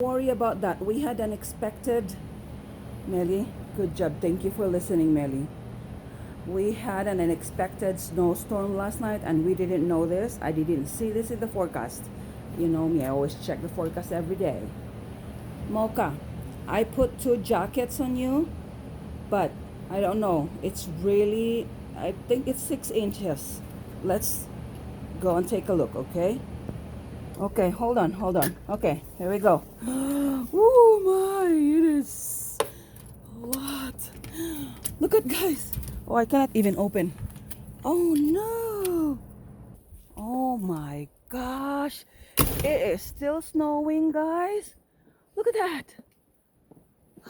Worry about that. We had unexpected, Melly. Good job. Thank you for listening, Melly. We had an unexpected snowstorm last night and we didn't know this. I didn't see this in the forecast. You know me, I always check the forecast every day. Mocha, I put two jackets on you, but I don't know. It's really, I think it's 6 inches. Let's go and take a look, okay? Okay, hold on. Okay, here we go. Oh my, it is a lot. Look at guys. Oh, I cannot even open. Oh no. Oh my gosh. It is still snowing, guys. Look at that.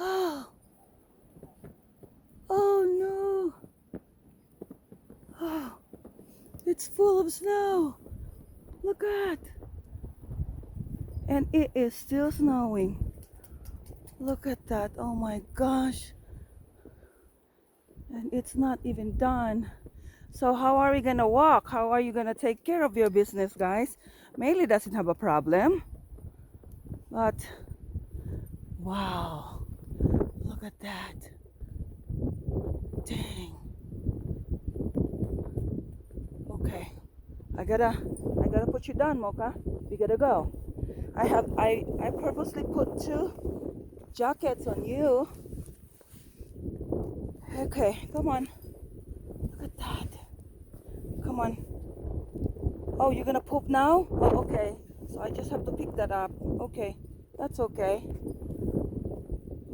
Oh, oh no. Oh, it's full of snow. Look at. And it is still snowing. Look at that. Oh my gosh. And it's not even done. So how are we gonna walk? How are you gonna take care of your business, guys? Maylee doesn't have a problem. But wow. Look at that. Dang. Okay. I gotta put you down, Mocha. We gotta go. I purposely put two jackets on you. Okay, come on. Look at that. Come on. Oh, you're gonna poop now? Oh, okay. So I just have to pick that up. Okay. That's okay.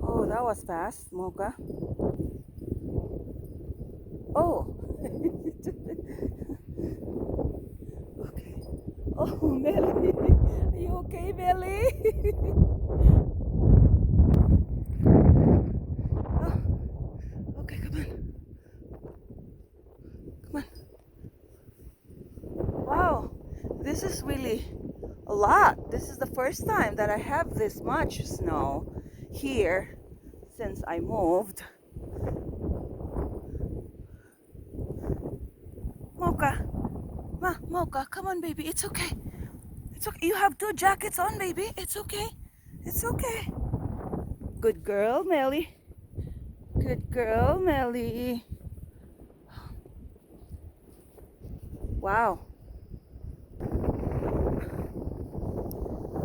Oh, that was fast, Mocha. Oh. Okay. Oh, Melly. Are you okay, Melly? Oh, okay, come on. Come on. Wow. This is really a lot. This is the first time that I have this much snow here since I moved. Mocha. Mocha, come on, baby. It's okay. It's okay. You have two jackets on, baby. It's okay. It's okay. Good girl, Melly. Good girl, Melly. Wow.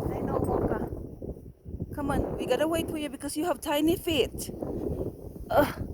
I know, Mocha. Come on. We gotta wait for you because you have tiny feet. Ugh.